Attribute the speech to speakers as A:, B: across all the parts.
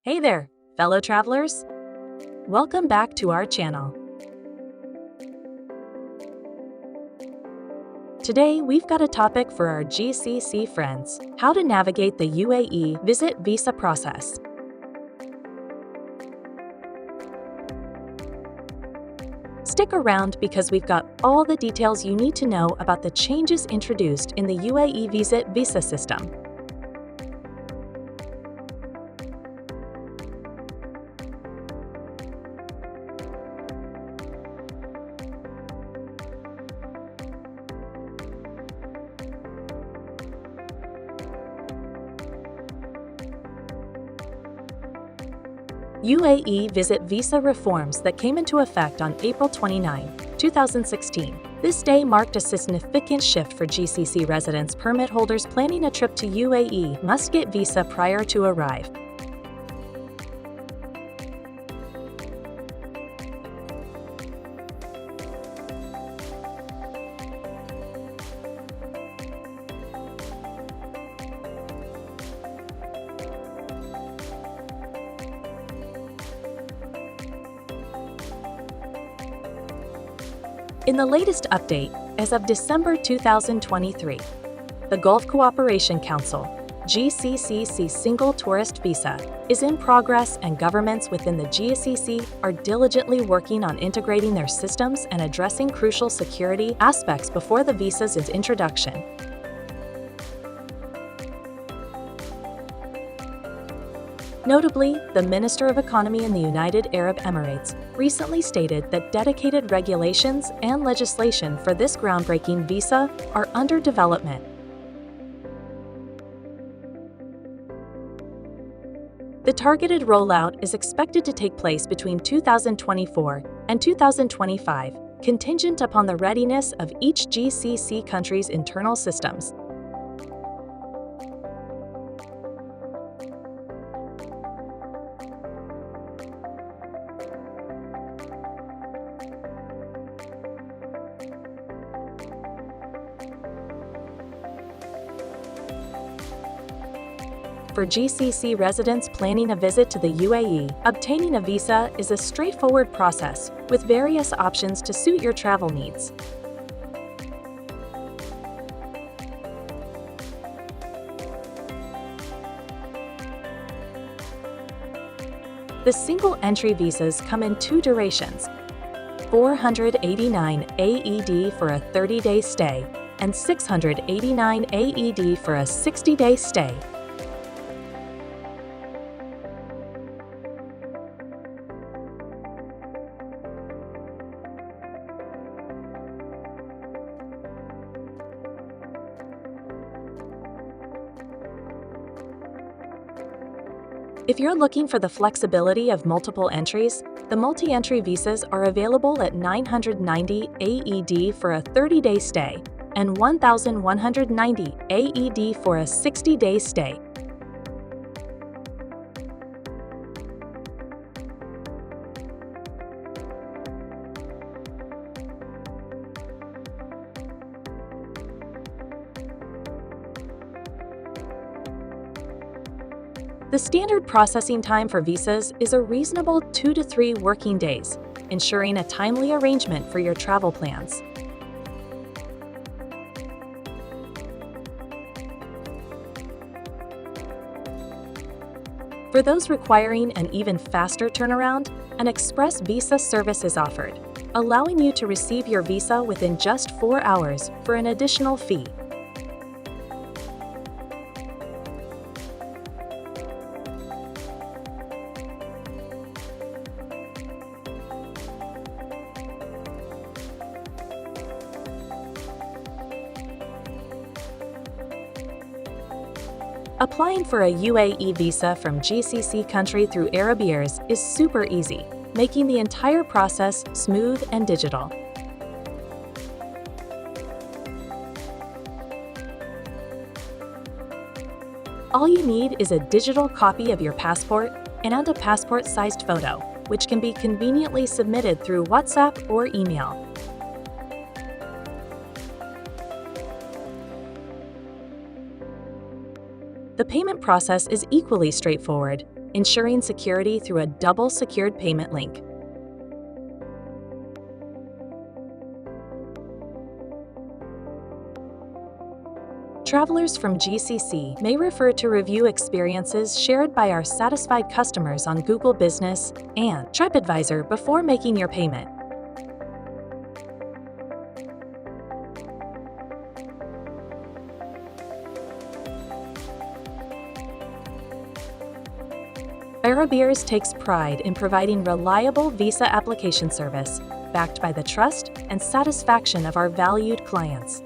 A: Hey there, fellow travelers! Welcome back to our channel. Today, we've got a topic for our GCC friends: how to navigate the UAE visit visa process. Stick around because we've got all the details you need to know about the changes introduced in the UAE visit visa system. UAE visit visa reforms that came into effect on April 29, 2016. This day marked a significant shift for GCC residents. Permit holders planning a trip to UAE must get visa prior to arrive. In the latest update, as of December 2023, the Gulf Cooperation Council, GCC's single tourist visa, is in progress, and governments within the GCC are diligently working on integrating their systems and addressing crucial security aspects before the visa's introduction. Notably, the Minister of Economy in the United Arab Emirates recently stated that dedicated regulations and legislation for this groundbreaking visa are under development. The targeted rollout is expected to take place between 2024 and 2025, contingent upon the readiness of each GCC country's internal systems. For GCC residents planning a visit to the UAE, obtaining a visa is a straightforward process with various options to suit your travel needs. The single-entry visas come in two durations: 489 AED for a 30-day stay and 689 AED for a 60-day stay. If you're looking for the flexibility of multiple entries, the multi-entry visas are available at 990 AED for a 30-day stay and 1,190 AED for a 60-day stay. The standard processing time for visas is a reasonable 2 to 3 working days, ensuring a timely arrangement for your travel plans. For those requiring an even faster turnaround, an express visa service is offered, allowing you to receive your visa within just 4 hours for an additional fee. Applying for a UAE visa from GCC country through Arabiers is super easy, making the entire process smooth and digital. All you need is a digital copy of your passport and a passport-sized photo, which can be conveniently submitted through WhatsApp or email. The payment process is equally straightforward. ensuring security through a double secured payment link. Travelers from GCC may refer to review experiences shared by our satisfied customers on Google Business and TripAdvisor before making your payment. Arabiers takes pride in providing reliable visa application service, backed by the trust and satisfaction of our valued clients.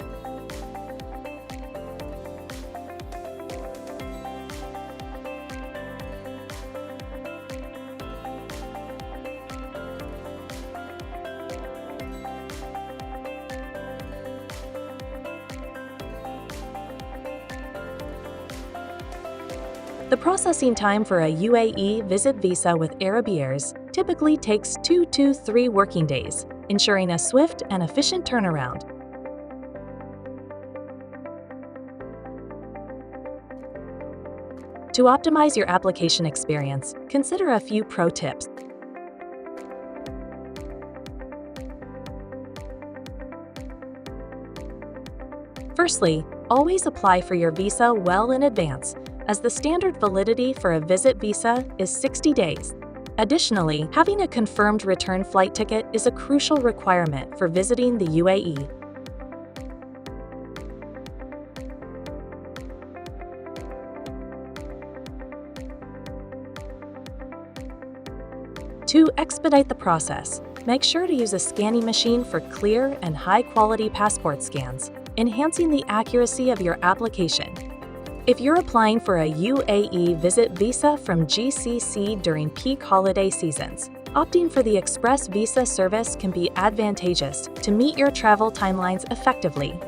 A: The processing time for a UAE visit visa with Arabiers typically takes 2 to 3 working days, ensuring a swift and efficient turnaround. To optimize your application experience, consider a few pro tips. Firstly, always apply for your visa well in advance, as the standard validity for a visit visa is 60 days. Additionally, having a confirmed return flight ticket is a crucial requirement for visiting the UAE. To expedite the process, make sure to use a scanning machine for clear and high-quality passport scans, enhancing the accuracy of your application. If you're applying for a UAE visit visa from GCC during peak holiday seasons, opting for the express visa service can be advantageous to meet your travel timelines effectively.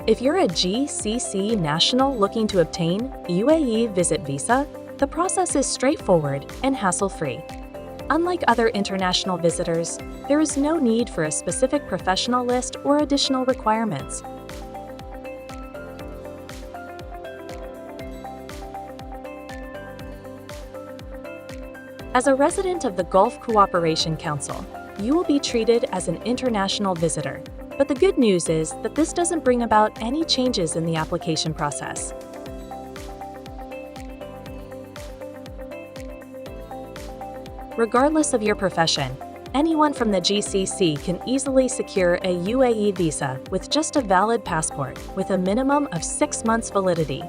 A: If you're a GCC national looking to obtain UAE visit visa, the process is straightforward and hassle-free. Unlike other international visitors, there is no need for a specific professional list or additional requirements. As a resident of the Gulf Cooperation Council, you will be treated as an international visitor. But the good news is that this doesn't bring about any changes in the application process. Regardless of your profession, anyone from the GCC can easily secure a UAE visa with just a valid passport with a minimum of 6 months validity.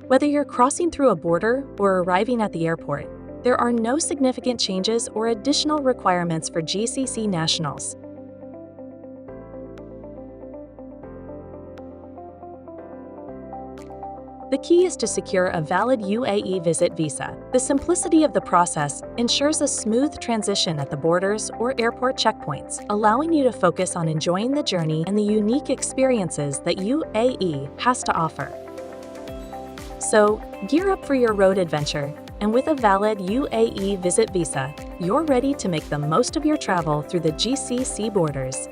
A: Whether you're crossing through a border or arriving at the airport, there are no significant changes or additional requirements for GCC nationals. The key is to secure a valid UAE visit visa. The simplicity of the process ensures a smooth transition at the borders or airport checkpoints, allowing you to focus on enjoying the journey and the unique experiences that UAE has to offer. So, gear up for your road adventure, and with a valid UAE visit visa, you're ready to make the most of your travel through the GCC borders.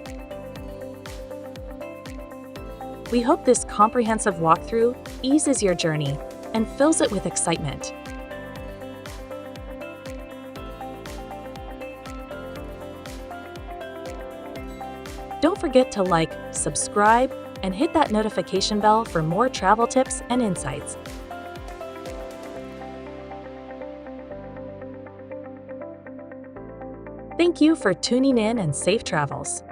A: We hope this comprehensive walkthrough eases your journey and fills it with excitement. Don't forget to like, subscribe, and hit that notification bell for more travel tips and insights. Thank you for tuning in and safe travels.